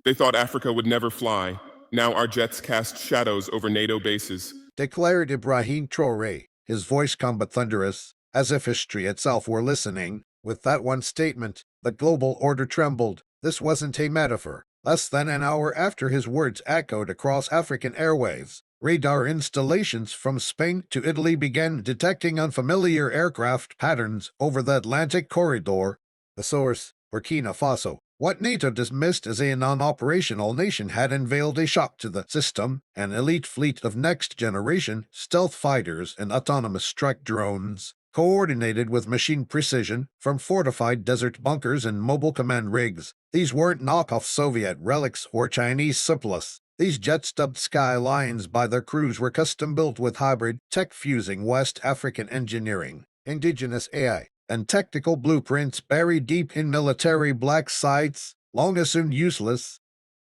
They thought Africa would never fly. Now our jets cast shadows over NATO bases. Declared Ibrahim Traoré, his voice combat thunderous, as if history itself were listening. With that one statement, the global order trembled. This wasn't a metaphor. Less than an hour after his words echoed across African airwaves, radar installations from Spain to Italy began detecting unfamiliar aircraft patterns over the Atlantic corridor. The source, Burkina Faso. What NATO dismissed as a non-operational nation had unveiled a shock to the system, an elite fleet of next-generation stealth fighters and autonomous strike drones, coordinated with machine precision from fortified desert bunkers and mobile command rigs. These weren't knockoff Soviet relics or Chinese surplus. These jet-stubbed Skylines by their crews were custom-built with hybrid tech fusing West African engineering, indigenous AI, and technical blueprints buried deep in military black sites, long assumed useless.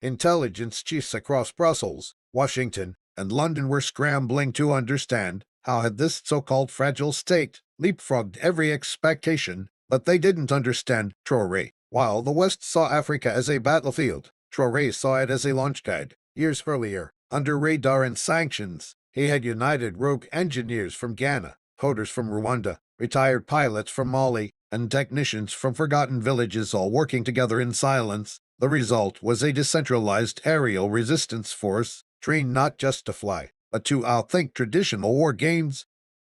Intelligence chiefs across Brussels, Washington, and London were scrambling to understand how had this so-called fragile state leapfrogged every expectation, but they didn't understand Traoré. While the West saw Africa as a battlefield, Traoré saw it as a launch guide. Years earlier, under radar and sanctions, he had united rogue engineers from Ghana, coders from Rwanda, retired pilots from Mali, and technicians from forgotten villages all working together in silence. The result was a decentralized aerial resistance force, trained not just to fly, but to outthink traditional war games.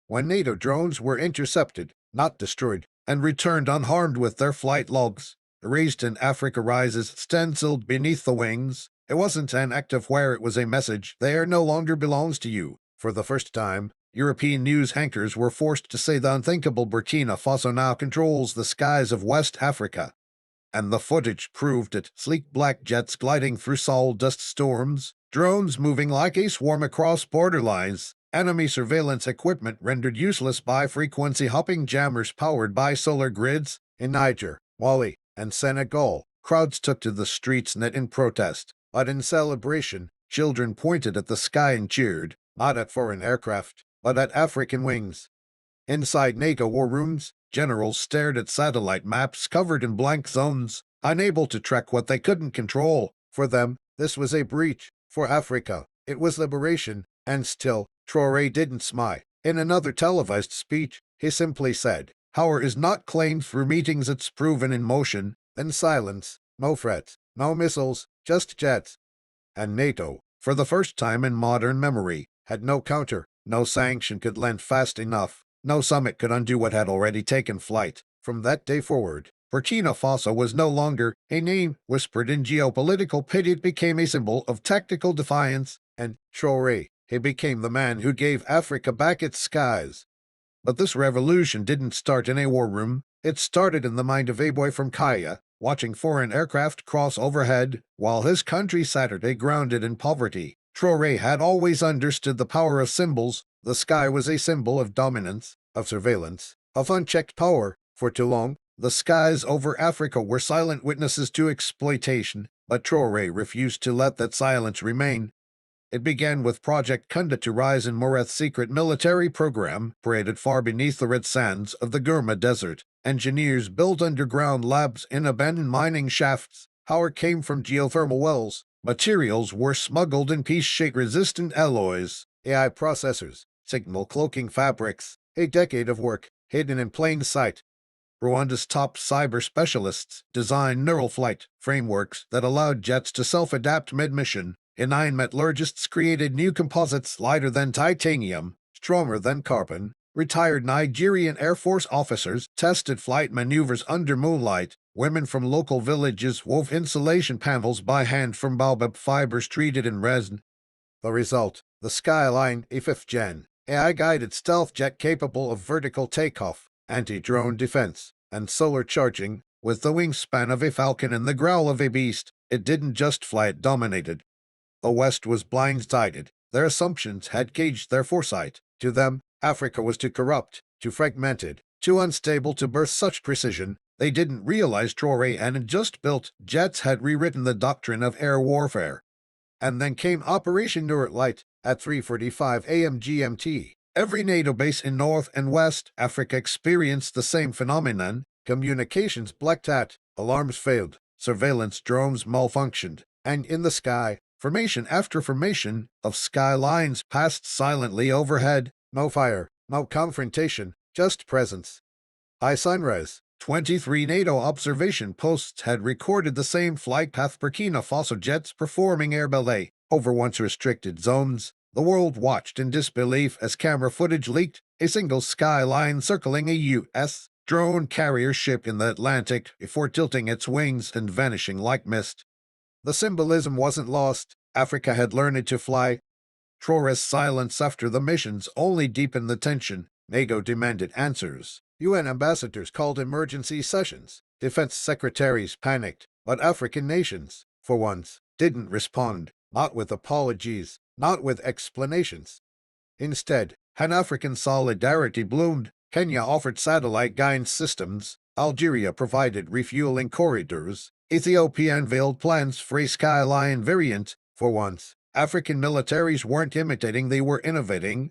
When NATO drones were intercepted, not destroyed, and returned unharmed with their flight logs, erased in Africa rises stenciled beneath the wings, it wasn't an active where, it was a message: there no longer belongs to you. For the first time, European news anchors were forced to say the unthinkable: Burkina Faso now controls the skies of West Africa. And the footage proved it. Sleek black jets gliding through sawdust storms, drones moving like a swarm across border lines, enemy surveillance equipment rendered useless by frequency-hopping jammers powered by solar grids. In Niger, Mali, and Senegal, crowds took to the streets not in protest, but in celebration. Children pointed at the sky and cheered, not at foreign aircraft, but at African wings. Inside NATO war rooms, generals stared at satellite maps covered in blank zones, unable to track what they couldn't control. For them, this was a breach. For Africa, it was liberation. And still, Traoré didn't smile. In another televised speech, he simply said, "Power is not claimed through meetings, it's proven in motion." Then silence. No threats, no missiles, just jets. And NATO, for the first time in modern memory, had no counter. No sanction could land fast enough. No summit could undo what had already taken flight. From that day forward, Burkina Faso was no longer a name whispered in geopolitical pity. It became a symbol of tactical defiance. And Traoré, he became the man who gave Africa back its skies. But this revolution didn't start in a war room. It started in the mind of a boy from Kaya, watching foreign aircraft cross overhead, while his country Saturday grounded in poverty. Traoré had always understood the power of symbols. The sky was a symbol of dominance, of surveillance, of unchecked power. For too long, the skies over Africa were silent witnesses to exploitation, but Traoré refused to let that silence remain. It began with Project Kunda to rise in Moret's secret military program, paraded far beneath the red sands of the Gurma Desert. Engineers built underground labs in abandoned mining shafts. Power came from geothermal wells. Materials were smuggled in piece-shake-resistant alloys, AI processors, signal-cloaking fabrics. A decade of work, hidden in plain sight. Rwanda's top cyber specialists designed neural flight frameworks that allowed jets to self-adapt mid-mission. Inine metallurgists created new composites lighter than titanium, stronger than carbon. Retired Nigerian Air Force officers tested flight maneuvers under moonlight. Women from local villages wove insulation panels by hand from baobab fibers treated in resin. The result, the Skyline, a 5th-gen, AI-guided stealth jet capable of vertical takeoff, anti-drone defense, and solar charging. With the wingspan of a falcon and the growl of a beast, it didn't just fly, it dominated. The West was blindsided. Their assumptions had caged their foresight. To them, Africa was too corrupt, too fragmented, too unstable to burst such precision. They didn't realize Traoré and just built jets had rewritten the doctrine of air warfare. And then came Operation Light at 3:45 a.m. GMT. Every NATO base in North and West Africa experienced the same phenomenon. Communications blacked out, alarms failed, surveillance drones malfunctioned. And in the sky, formation after formation of skylines passed silently overhead. No fire, no confrontation, just presence. By sunrise, 23 NATO observation posts had recorded the same flight path Burkina Faso jets performing air ballet over once restricted zones. The world watched in disbelief as camera footage leaked, a single skyline circling a U.S. drone carrier ship in the Atlantic before tilting its wings and vanishing like mist. The symbolism wasn't lost. Africa had learned to fly. Traoré's silence after the missions only deepened the tension. NATO demanded answers. UN ambassadors called emergency sessions. Defense secretaries panicked. But African nations, for once, didn't respond. Not with apologies, not with explanations. Instead, Pan-African solidarity bloomed. Kenya offered satellite guidance systems. Algeria provided refueling corridors. Ethiopia unveiled plans for a skyline variant. For once, African militaries weren't imitating, they were innovating.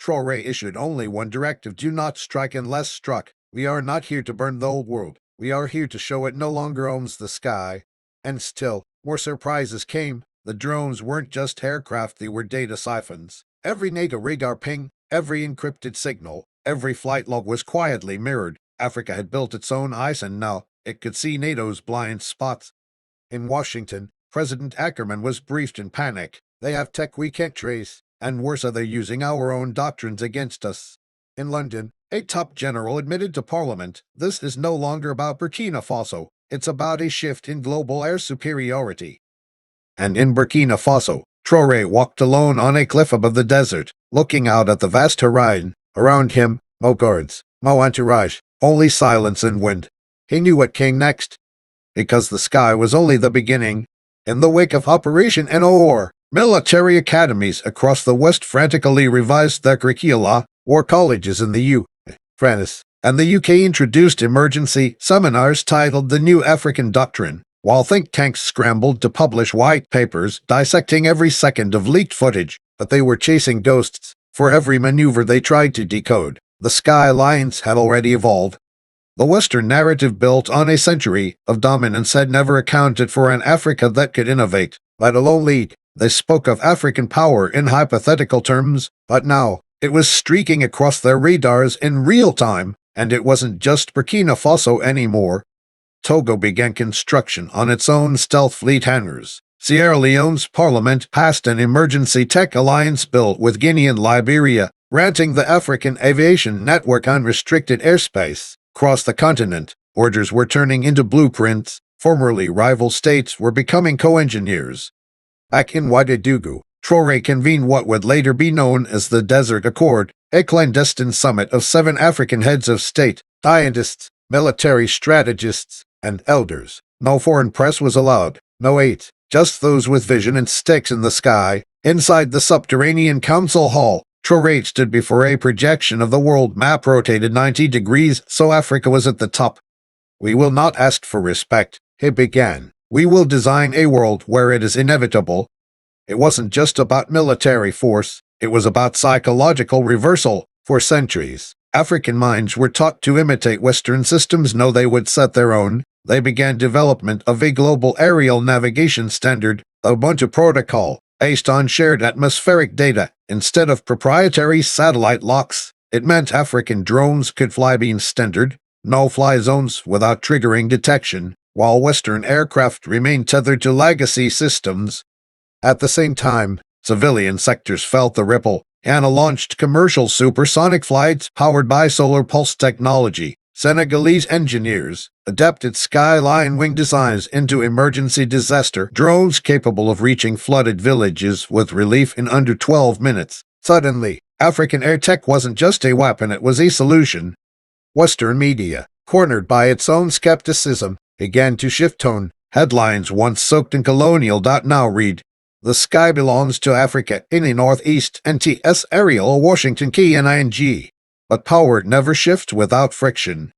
Traoré issued only one directive: do not strike unless struck. We are not here to burn the old world. We are here to show it no longer owns the sky. And still, more surprises came. The drones weren't just aircraft, they were data siphons. Every NATO radar ping, every encrypted signal, every flight log was quietly mirrored. Africa had built its own eyes, and now it could see NATO's blind spots. In Washington, President Ackerman was briefed in panic. They have tech we can't trace, and worse, they're using our own doctrines against us. In London, a top general admitted to Parliament, this is no longer about Burkina Faso, it's about a shift in global air superiority. And in Burkina Faso, Traoré walked alone on a cliff above the desert, looking out at the vast horizon. Around him, no guards, no entourage, only silence and wind. He knew what came next, because the sky was only the beginning. In the wake of Operation NOR, military academies across the West frantically revised their curricula. War colleges in the France and the UK introduced emergency seminars titled The New African Doctrine, while think tanks scrambled to publish white papers dissecting every second of leaked footage. But they were chasing ghosts. For every maneuver they tried to decode, the skylines had already evolved. The Western narrative, built on a century of dominance, had never accounted for an Africa that could innovate, let alone lead. They spoke of African power in hypothetical terms, but now it was streaking across their radars in real time, and it wasn't just Burkina Faso anymore. Togo began construction on its own stealth fleet hangars. Sierra Leone's parliament passed an emergency tech alliance bill with Guinea and Liberia, granting the African Aviation Network unrestricted airspace. Across the continent, orders were turning into blueprints. Formerly rival states were becoming co-engineers. Back in Ouagadougou, Traoré convened what would later be known as the Desert Accord, a clandestine summit of 7 African heads of state, scientists, military strategists, and elders. No foreign press was allowed, no aid, just those with vision and sticks in the sky. Inside the subterranean council hall, Traoré stood before a projection of the world map rotated 90 degrees, so Africa was at the top. We will not ask for respect, he began. We will design a world where it is inevitable. It wasn't just about military force, it was about psychological reversal. For centuries, African minds were taught to imitate Western systems, no, they would set their own. They began development of a global aerial navigation standard, the Ubuntu Protocol, based on shared atmospheric data. Instead of proprietary satellite locks, it meant African drones could fly being standard, no-fly zones without triggering detection, while Western aircraft remained tethered to legacy systems. At the same time, civilian sectors felt the ripple. Ghana launched commercial supersonic flights powered by solar pulse technology. Senegalese engineers adapted skyline wing designs into emergency disaster drones capable of reaching flooded villages with relief in under 12 minutes. Suddenly, African air tech wasn't just a weapon, it was a solution. Western media, cornered by its own skepticism, began to shift tone. Headlines once soaked in colonial now read, "The sky belongs to Africa in the Northeast, NTS Aerial, Washington Key and ING." But power never shifts without friction.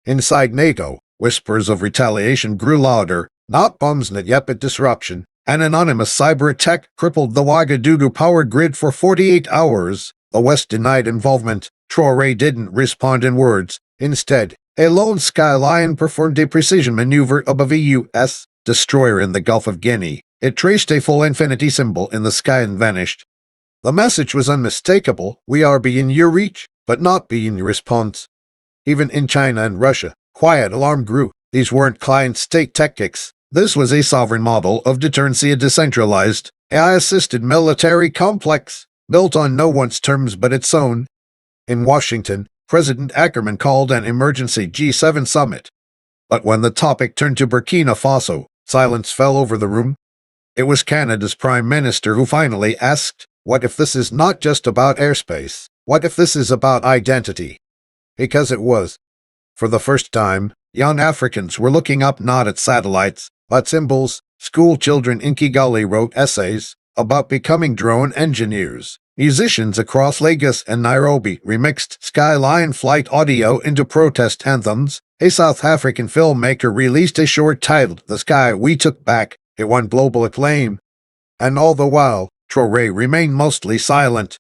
Inside NATO, whispers of retaliation grew louder, not bombs not yet, but disruption. An anonymous cyber attack crippled the Ouagadougou power grid for 48 hours. The West denied involvement. Traoré didn't respond in words. Instead, a lone skyline performed a precision maneuver above a U.S. destroyer in the Gulf of Guinea. It traced a full infinity symbol in the sky and vanished. The message was unmistakable. We are beyond your reach, but not beyond your response. Even in China and Russia, quiet alarm grew. These weren't client-state tactics. This was a sovereign model of deterrence, a decentralized, AI-assisted military complex, built on no one's terms but its own. In Washington, President Ackerman called an emergency G7 summit. But when the topic turned to Burkina Faso, silence fell over the room. It was Canada's Prime Minister who finally asked, "What if this is not just about airspace? What if this is about identity?" Because it was. For the first time, young Africans were looking up not at satellites, but symbols. School children in Kigali wrote essays about becoming drone engineers. Musicians across Lagos and Nairobi remixed Skyline flight audio into protest anthems. A South African filmmaker released a short titled "The Sky We Took Back." It won global acclaim. And all the while, Traoré remained mostly silent.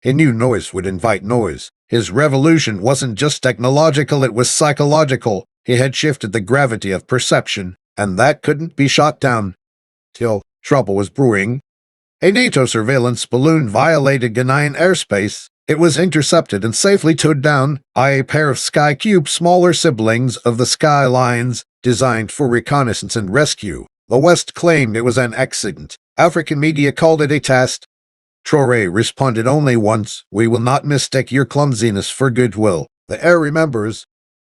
He knew noise would invite noise. His revolution wasn't just technological, it was psychological. He had shifted the gravity of perception, and that couldn't be shot down. Till trouble was brewing. A NATO surveillance balloon violated Ghanaian airspace. It was intercepted and safely towed down by a pair of Sky Cube, smaller siblings of the Skylines, designed for reconnaissance and rescue. The West claimed it was an accident. African media called it a test. Traoré responded only once: "We will not mistake your clumsiness for goodwill." The air remembers.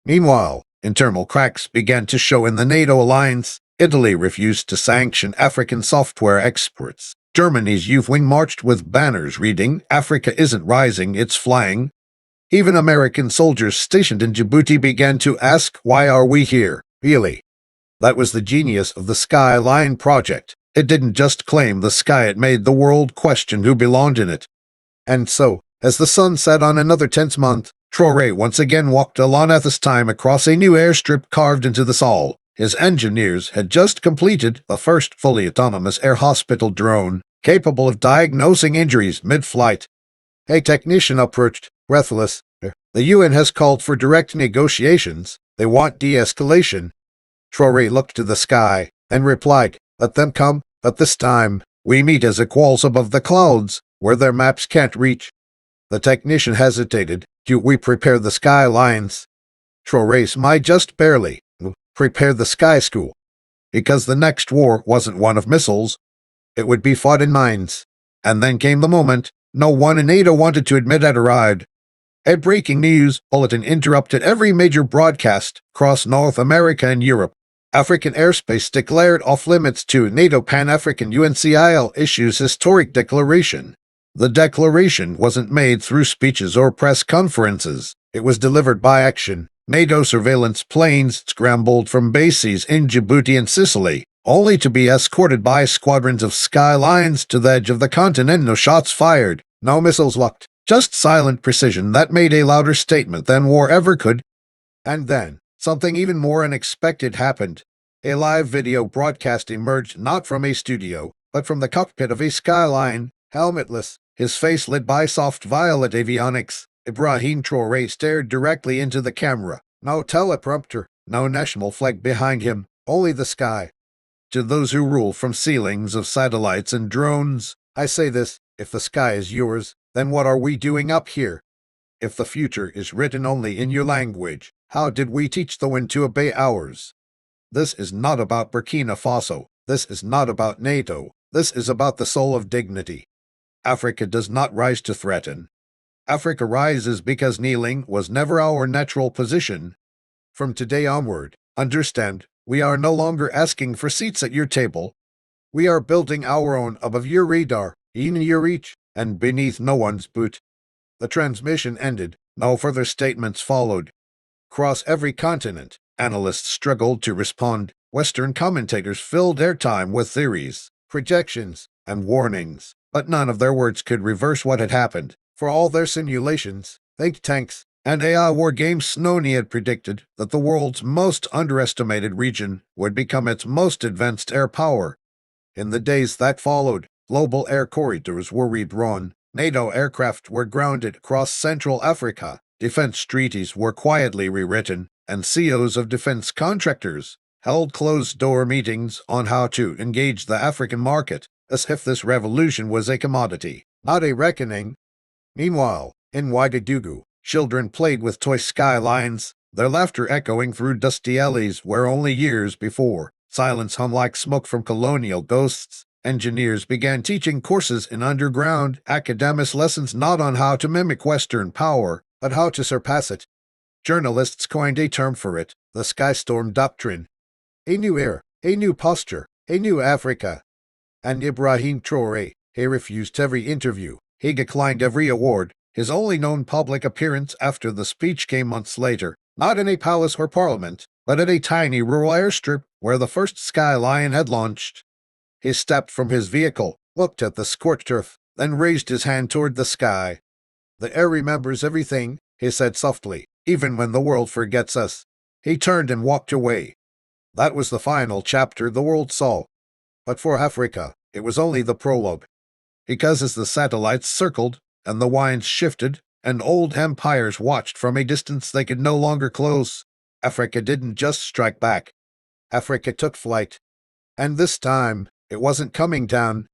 Meanwhile, internal cracks began to show in the NATO alliance. Italy refused to sanction African software exports. Germany's youth wing marched with banners reading, "Africa isn't rising, it's flying." Even American soldiers stationed in Djibouti began to ask, "Why are we here?" Really? That was the genius of the Skyline project. It didn't just claim the sky, it made the world question who belonged in it. And so, as the sun set on another tense month, Traoré once again walked alone, at this time across a new airstrip carved into the Sahel. His engineers had just completed the first fully autonomous air hospital drone, capable of diagnosing injuries mid-flight. A technician approached, breathless. "The UN has called for direct negotiations. They want de-escalation." Traoré looked to the sky, and replied, "Let them come, but this time, we meet as equals above the clouds, where their maps can't reach." The technician hesitated. "Do we prepare the skylines?" Traoré smiled, "Just barely. Prepare the sky school." Because the next war wasn't one of missiles. It would be fought in mines. And then came the moment no one in NATO wanted to admit had arrived. A breaking news bulletin interrupted every major broadcast across North America and Europe. African airspace declared off-limits to NATO. Pan-African UNCIL issues historic declaration. The declaration wasn't made through speeches or press conferences. It was delivered by action. NATO surveillance planes scrambled from bases in Djibouti and Sicily, only to be escorted by squadrons of Skylines to the edge of the continent. No shots fired, no missiles locked, just silent precision that made a louder statement than war ever could. And then, something even more unexpected happened. A live video broadcast emerged not from a studio, but from the cockpit of a Skyline, helmetless, his face lit by soft violet avionics. Ibrahim Traoré stared directly into the camera. No teleprompter, no national flag behind him, only the sky. To those who rule from ceilings of satellites and drones, I say this: if the sky is yours, then what are we doing up here? If the future is written only in your language, how did we teach the wind to obey ours? This is not about Burkina Faso. This is not about NATO. This is about the soul of dignity. Africa does not rise to threaten. Africa rises because kneeling was never our natural position. From today onward, understand, we are no longer asking for seats at your table. We are building our own above your radar, in your reach, and beneath no one's boot. The transmission ended. No further statements followed. Across every continent, analysts struggled to respond. Western commentators filled airtime with theories, projections, and warnings, but none of their words could reverse what had happened. For all their simulations, think tanks, and AI war games, Snowni had predicted that the world's most underestimated region would become its most advanced air power. In the days that followed, global air corridors were redrawn, NATO aircraft were grounded across Central Africa, defense treaties were quietly rewritten, and CEOs of defense contractors held closed-door meetings on how to engage the African market, as if this revolution was a commodity, not a reckoning. Meanwhile, in Ouagadougou, children played with toy skylines, their laughter echoing through dusty alleys where only years before, silence hung like smoke from colonial ghosts. Engineers began teaching courses in underground academic lessons not on how to mimic Western power, but how to surpass it. Journalists coined a term for it, the Skystorm Doctrine. A new era, a new posture, a new Africa. And Ibrahim Traoré, he refused every interview, he declined every award. His only known public appearance after the speech came months later, not in a palace or parliament, but at a tiny rural airstrip where the first Skyline had launched. He stepped from his vehicle, looked at the scorched earth, then raised his hand toward the sky. "The air remembers everything," he said softly, "even when the world forgets us." He turned and walked away. That was the final chapter the world saw. But for Africa, it was only the prologue. Because as the satellites circled, and the winds shifted, and old empires watched from a distance they could no longer close, Africa didn't just strike back. Africa took flight. And this time, it wasn't coming down,